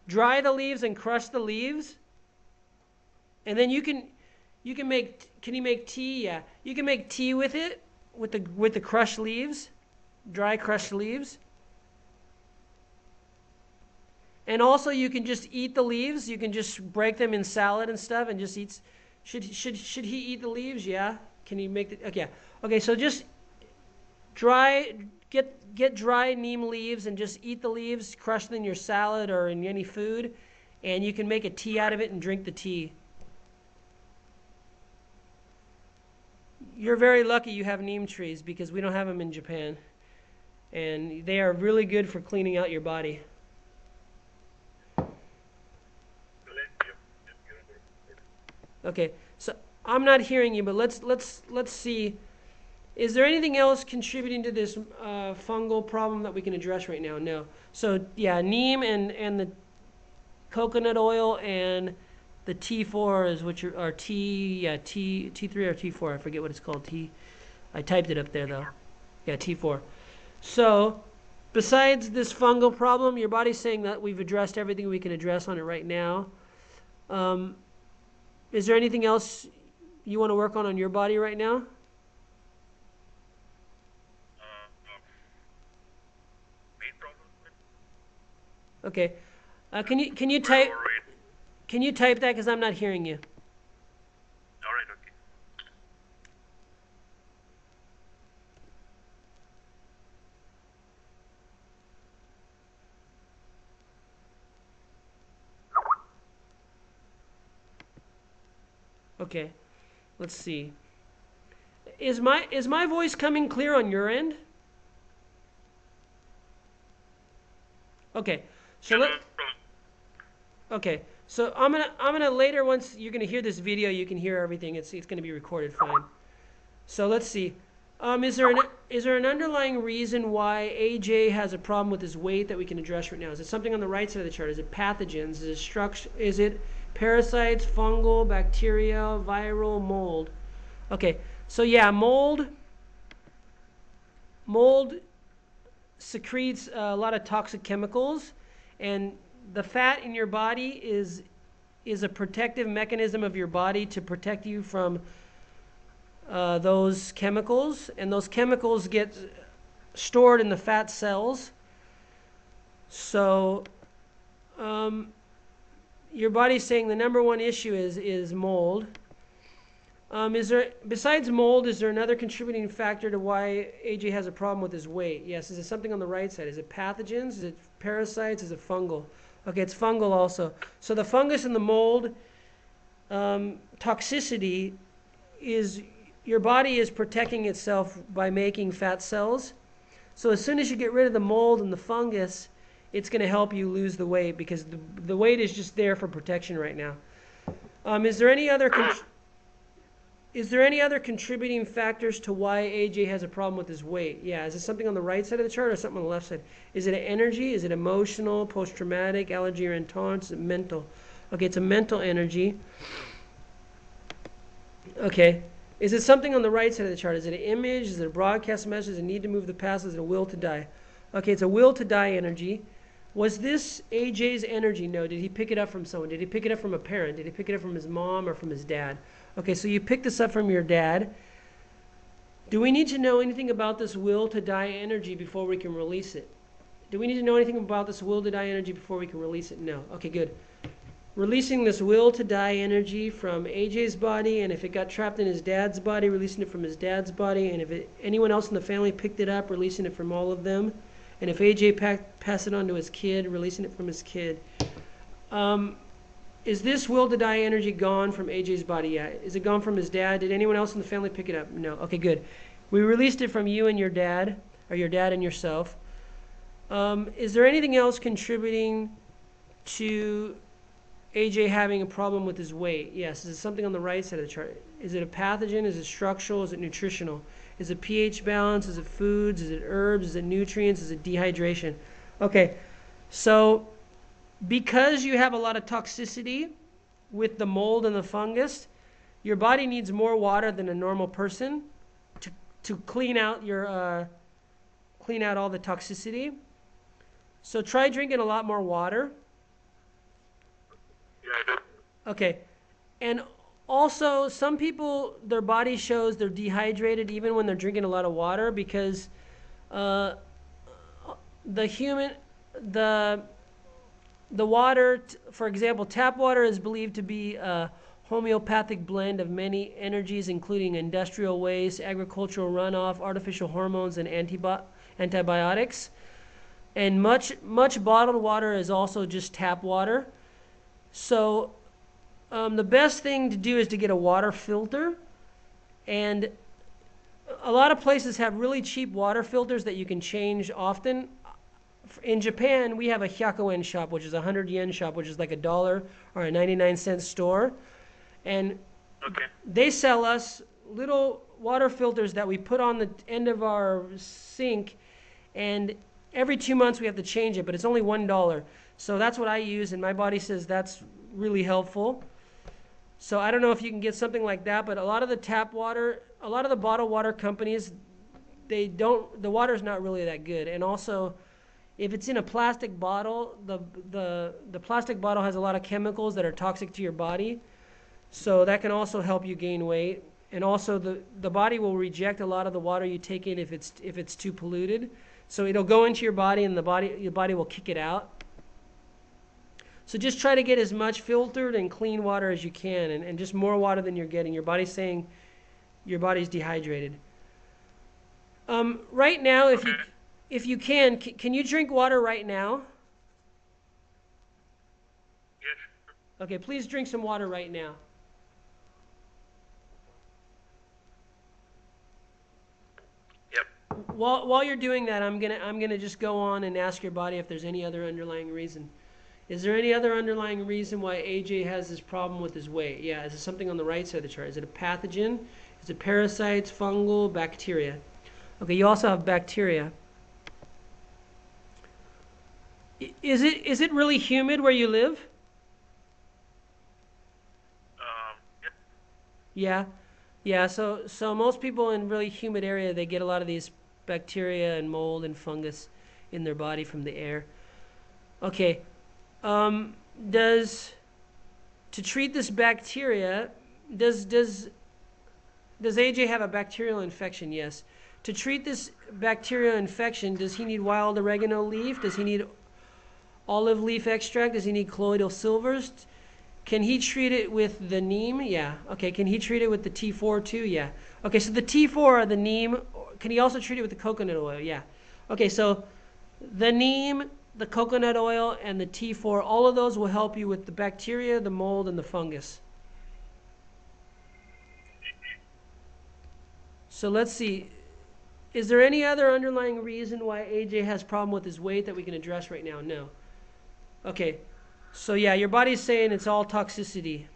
dry the leaves, and crush the leaves, and then you can make. Can you make tea? Yeah, you can make tea with it with the crushed leaves, dry crushed leaves. And also, you can just eat the leaves. You can just break them in salad and stuff, and just eat. Should he eat the leaves? Yeah. Can he make the? Okay. Okay. So just get dry neem leaves and just eat the leaves. Crush them in your salad or in any food, and you can make a tea out of it and drink the tea. You're very lucky you have neem trees because we don't have them in Japan, and they are really good for cleaning out your body. Okay, so I'm not hearing you, but let's see. Is there anything else contributing to this fungal problem that we can address right now? No. So yeah, neem and the coconut oil and the T4 is what are T3 or T4. I forget what it's called. I typed it up there though. Yeah, T4. So besides this fungal problem, your body's saying that we've addressed everything we can address on it right now. Is there anything else you want to work on your body right now? Okay. Can you type that because I'm not hearing you? All right. Okay. Okay, let's see. Is my voice coming clear on your end? Okay, so Yeah, let no problem. okay. So I'm gonna later, once you're gonna hear this video, you can hear everything. It's gonna be recorded fine. So let's see. Is there an underlying reason why AJ has a problem with his weight that we can address right now? Is it something on the right side of the chart? Is it pathogens? Is it structure? Is it parasites, fungal, bacteria, viral, mold? Okay. So yeah, mold secretes a lot of toxic chemicals, and the fat in your body is a protective mechanism of your body to protect you from those chemicals, and those chemicals get stored in the fat cells. So your body's saying the number one issue is mold. Is there, besides mold, is there another contributing factor to why AJ has a problem with his weight? Yes. Is it something on the right side? Is it pathogens? Is it parasites? Is it fungal? Okay, it's fungal also. So the fungus and the mold toxicity is, your body is protecting itself by making fat cells. So as soon as you get rid of the mold and the fungus, it's going to help you lose the weight, because the weight is just there for protection right now. Is there any other contributing factors to why AJ has a problem with his weight? Yeah, is it something on the right side of the chart or something on the left side? Is it energy? Is it emotional, post-traumatic, allergy or intolerance? Is it mental? Okay, it's a mental energy. Okay. Is it something on the right side of the chart? Is it an image? Is it a broadcast message? Is it a need to move the past? Is it a will to die? Okay, it's a will to die energy. Was this AJ's energy? No. Did he pick it up from someone? Did he pick it up from a parent? Did he pick it up from his mom or from his dad? Okay, so you picked this up from your dad. Do we need to know anything about this will to die energy before we can release it? Do we need to know anything about this will to die energy before we can release it? No. Okay, good. Releasing this will to die energy from AJ's body, and if it got trapped in his dad's body, releasing it from his dad's body, and if anyone else in the family picked it up, releasing it from all of them, and if AJ passed it on to his kid, releasing it from his kid. Is this will to die energy gone from AJ's body yet? Is it gone from his dad? Did anyone else in the family pick it up? No. Okay, good. We released it from you and your dad, or your dad and yourself. Is there anything else contributing to AJ having a problem with his weight? Yes. Is it something on the right side of the chart? Is it a pathogen? Is it structural? Is it nutritional? Is it pH balance? Is it foods? Is it herbs? Is it nutrients? Is it dehydration? Okay, so because you have a lot of toxicity with the mold and the fungus, your body needs more water than a normal person to clean out your clean out all the toxicity. So try drinking a lot more water. Yeah, I do. Okay, and also some people, their body shows they're dehydrated even when they're drinking a lot of water, because the water, for example, tap water is believed to be a homeopathic blend of many energies, including industrial waste, agricultural runoff, artificial hormones, and antibiotics. And much bottled water is also just tap water. So the best thing to do is to get a water filter. And a lot of places have really cheap water filters that you can change often. In Japan, we have a 100 yen shop, which is a 100 yen shop, which is like $1 or a 99-cent store. And Okay. they sell us little water filters that we put on the end of our sink, and every 2 months we have to change it, but it's only $1. So that's what I use, and my body says that's really helpful. So I don't know if you can get something like that, but a lot of the tap water, a lot of the bottled water companies, the water's not really that good. And also, if it's in a plastic bottle, the plastic bottle has a lot of chemicals that are toxic to your body. So that can also help you gain weight. And also the body will reject a lot of the water you take in if it's too polluted. So it'll go into your body, and your body will kick it out. So just try to get as much filtered and clean water as you can, and just more water than you're getting. Your body's saying your body's dehydrated. Right now, if you can you drink water right now? Yes. Okay, please drink some water right now. while you're doing that, I'm gonna just go on and ask your body if there's any other underlying reason. Is there any other underlying reason why AJ has this problem with his weight? Yeah, is it something on the right side of the chart? Is it a pathogen? Is it parasites, fungal, bacteria? Okay, you also have bacteria. Is it really humid where you live? Yeah. Yeah. So most people in really humid area, they get a lot of these bacteria and mold and fungus in their body from the air. Okay. To treat this bacteria, does AJ have a bacterial infection? Yes. To treat this bacterial infection, does he need wild oregano leaf? Does he need olive leaf extract? Does he need colloidal silvers? Can he treat it with the neem? Yeah. Okay. Can he treat it with the T4 too? Yeah. Okay. So the T4 or the neem. Can he also treat it with the coconut oil? Yeah. Okay. So the neem, the coconut oil, and the T4, all of those will help you with the bacteria, the mold, and the fungus. So let's see. Is there any other underlying reason why AJ has a problem with his weight that we can address right now? No. Okay. So yeah, your body's saying it's all toxicity,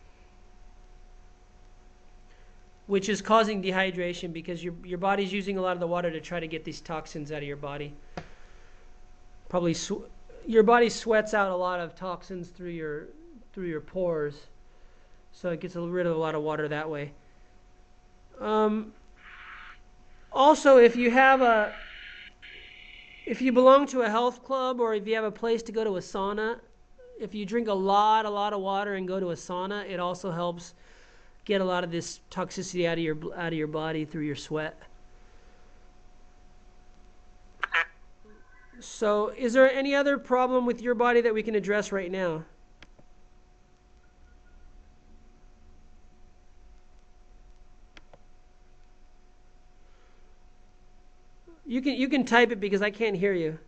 which is causing dehydration because your body's using a lot of the water to try to get these toxins out of your body. Probably your body sweats out a lot of toxins through your pores, so it gets rid of a lot of water that way. Also, if you belong to a health club or if you have a place to go to a sauna, if you drink a lot of water and go to a sauna, it also helps get a lot of this toxicity out of your body through your sweat. So, is there any other problem with your body that we can address right now? You can type it because I can't hear you.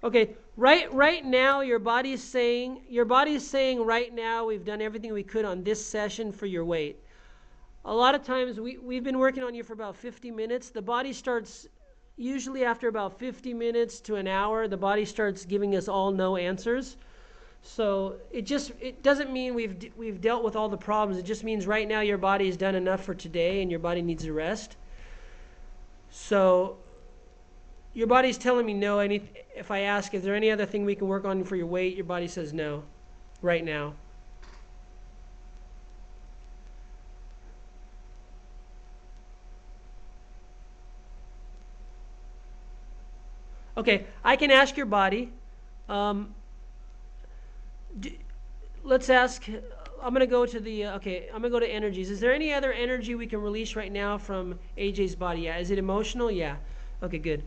Okay, right now your body's saying right now we've done everything we could on this session for your weight. A lot of times we've been working on you for about 50 minutes. The body starts, usually after about 50 minutes to an hour, the body starts giving us all no answers. So it doesn't mean we've dealt with all the problems. It just means right now your body's done enough for today and your body needs a rest. So your body's telling me no. If I ask, is there any other thing we can work on for your weight? Your body says no, right now. Okay, I can ask your body. Let's ask. I'm gonna go to the. I'm gonna go to energies. Is there any other energy we can release right now from AJ's body? Yeah. Is it emotional? Yeah. Okay, good.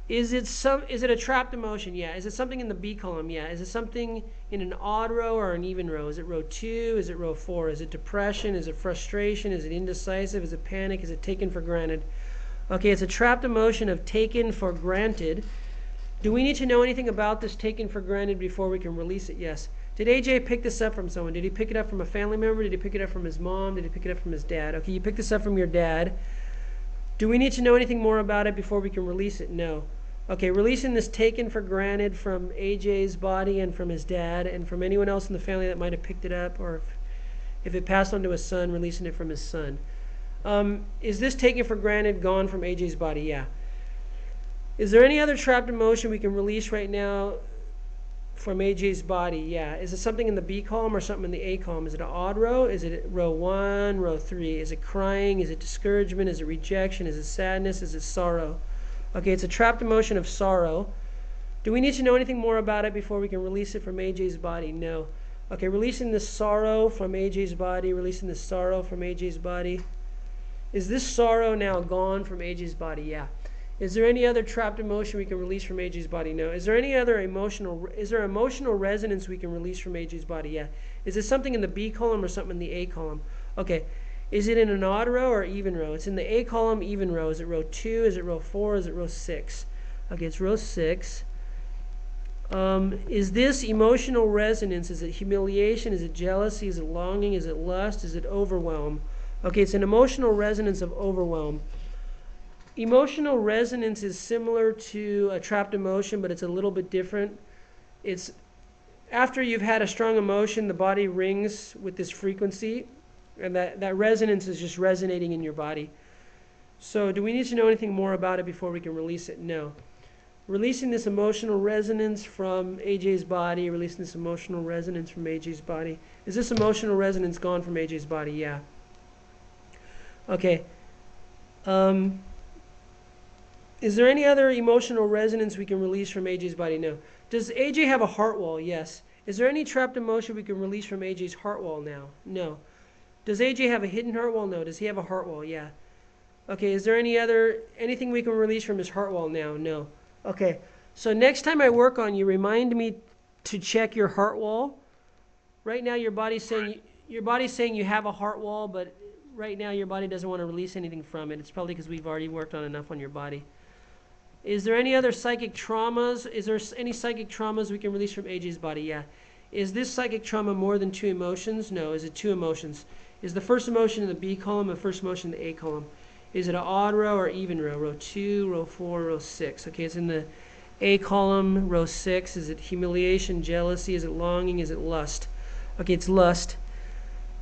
Is it a trapped emotion? Yeah. Is it something in the B column? Yeah. Is it something in an odd row or an even row? Is it row 2? Is it row 4? Is it depression? Is it frustration? Is it indecisive? Is it panic? Is it taken for granted? Okay, it's a trapped emotion of taken for granted. Do we need to know anything about this taken for granted before we can release it? Yes. Did AJ pick this up from someone? Did he pick it up from a family member? Did he pick it up from his mom? Did he pick it up from his dad? Okay, you picked this up from your dad. Do we need to know anything more about it before we can release it? No. Okay, releasing this taken for granted from AJ's body and from his dad and from anyone else in the family that might have picked it up, or if it passed on to his son, releasing it from his son. Is this taken for granted gone from AJ's body? Yeah. Is there any other trapped emotion we can release right now from AJ's body? Yeah. Is it something in the B column or something in the A column? Is it an odd row? Is it row 1, row 3? Is it crying? Is it discouragement? Is it rejection? Is it sadness? Is it sorrow? Okay, it's a trapped emotion of sorrow. Do we need to know anything more about it before we can release it from AJ's body? No. Okay, releasing this sorrow from AJ's body, releasing this sorrow from AJ's body. Is this sorrow now gone from AJ's body? Yeah. Is there any other trapped emotion we can release from AJ's body? No. Is there any other emotional resonance we can release from AJ's body? Yeah. Is it something in the B column or something in the A column? Okay. Is it in an odd row or even row? It's in the A column, even row. Is it row 2? Is it row 4? Is it row 6? Okay, it's row 6. Is this emotional resonance? Is it humiliation? Is it jealousy? Is it longing? Is it lust? Is it overwhelm? Okay, it's an emotional resonance of overwhelm. Emotional resonance is similar to a trapped emotion, but it's a little bit different. It's after you've had a strong emotion, the body rings with this frequency, and that resonance is just resonating in your body. So do we need to know anything more about it before we can release it? No. Releasing this emotional resonance from AJ's body, releasing this emotional resonance from AJ's body. Is this emotional resonance gone from AJ's body? Yeah. Okay. Is there any other emotional resonance we can release from AJ's body? No. Does AJ have a heart wall? Yes. Is there any trapped emotion we can release from AJ's heart wall now? No. Does AJ have a hidden heart wall? No. Does he have a heart wall? Yeah. Okay, is there anything we can release from his heart wall now? No. Okay, so next time I work on you, remind me to check your heart wall. Right now your body's saying you have a heart wall, but right now your body doesn't want to release anything from it. It's probably because we've already worked on enough on your body. Is there any other psychic traumas? Is there any psychic traumas we can release from AJ's body? Yeah. Is this psychic trauma more than 2 emotions? No. Is it 2 emotions? Is the first emotion in the B column, the first emotion in the A column? Is it an odd row or even row? Row 2, row 4, row 6. Okay, it's in the A column, row 6. Is it humiliation, jealousy? Is it longing? Is it lust? Okay, it's lust.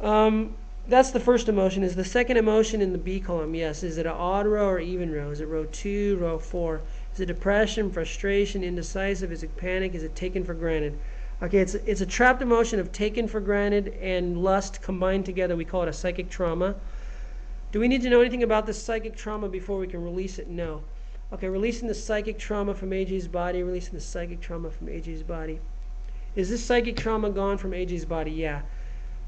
That's the first emotion. Is the second emotion in the B column? Yes. Is it an odd row or even row? Is it row 2, row 4? Is it depression, frustration, indecisive? Is it panic? Is it taken for granted? Okay, it's a trapped emotion of taken for granted and lust combined together. We call it a psychic trauma. Do we need to know anything about this psychic trauma before we can release it? No. Okay, releasing the psychic trauma from AJ's body, releasing the psychic trauma from AJ's body. Is this psychic trauma gone from AJ's body? Yeah.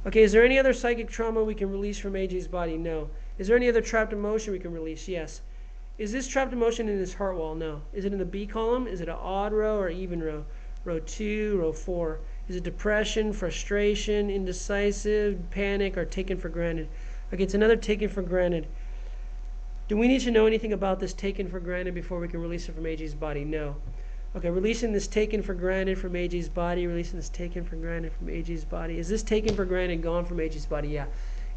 Okay, is there any other psychic trauma we can release from AJ's body? No. Is there any other trapped emotion we can release? Yes. Is this trapped emotion in his heart wall? No. Is it in the B column? Is it an odd row or even row? Row 2, row 4. Is it depression, frustration, indecisive, panic, or taken for granted? Okay, it's another taken for granted. Do we need to know anything about this taken for granted before we can release it from AJ's body? No. Okay, releasing this taken for granted from AJ's body, releasing this taken for granted from AJ's body. Is this taken for granted gone from AJ's body? Yeah.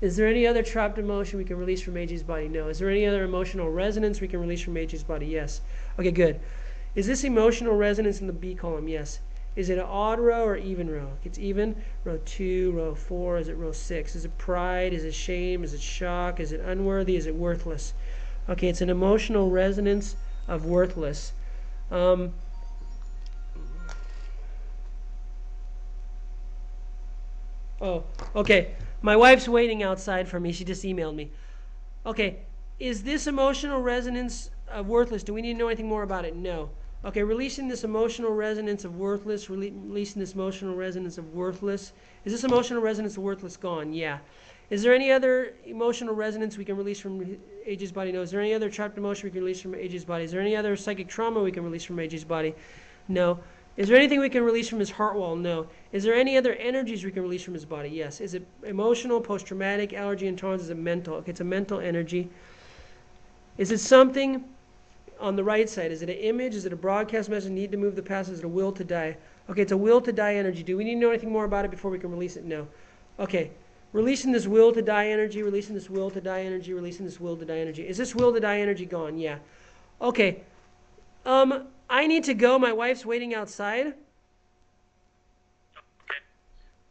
Is there any other trapped emotion we can release from AJ's body? No. Is there any other emotional resonance we can release from AJ's body? Yes. Okay, good. Is this emotional resonance in the B column? Yes. Is it an odd row or even row? It's even. Row 2, row 4. Is it row 6? Is it pride? Is it shame? Is it shock? Is it unworthy? Is it worthless? Okay, it's an emotional resonance of worthless. Oh, okay. My wife's waiting outside for me. She just emailed me. Okay, is this emotional resonance of worthless? Do we need to know anything more about it? No. Okay, releasing this emotional resonance of worthless, releasing this emotional resonance of worthless. Is this emotional resonance of worthless gone? Yeah. Is there any other emotional resonance we can release from AJ's body? No. Is there any other trapped emotion we can release from AJ's body? Is there any other psychic trauma we can release from AJ's body? No. Is there anything we can release from his heart wall? No. Is there any other energies we can release from his body? Yes. Is it emotional, post-traumatic, allergy, intolerance? Is it mental? Okay, it's a mental energy. Is it something on the right side? Is it an image? Is it a broadcast message? Need to move the past? Is it a will to die? Okay, it's a will to die energy. Do we need to know anything more about it before we can release it? No. Okay. Releasing this will to die energy, releasing this will to die energy, releasing this will to die energy. Is this will to die energy gone? Yeah. Okay. I need to go. My wife's waiting outside. Okay.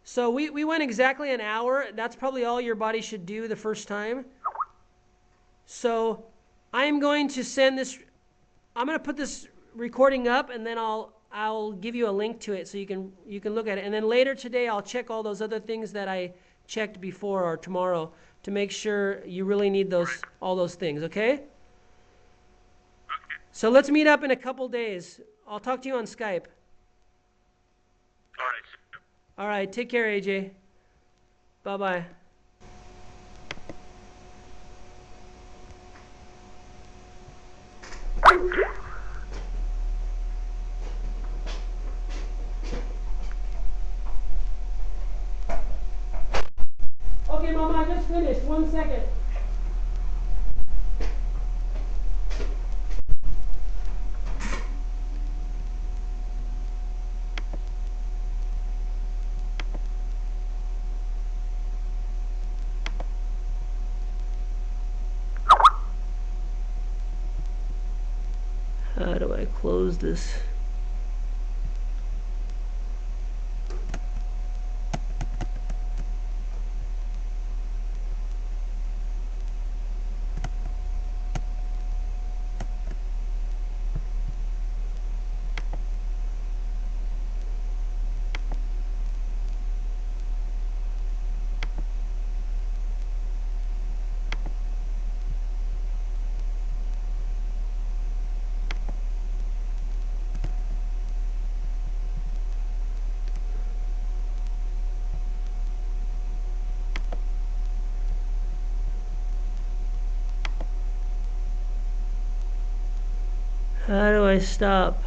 So we went exactly an hour. That's probably all your body should do the first time. So I'm going to send this. I'm going to put this recording up, and then I'll give you a link to it so you can look at it. And then later today, I'll check all those other things that I checked before or tomorrow to make sure you really need all those things. Okay? So let's meet up in a couple days. I'll talk to you on Skype. All right. All right. Take care, AJ. Bye-bye. Okay, Mama, I just finished. 1 second. How do I close this? How do I stop?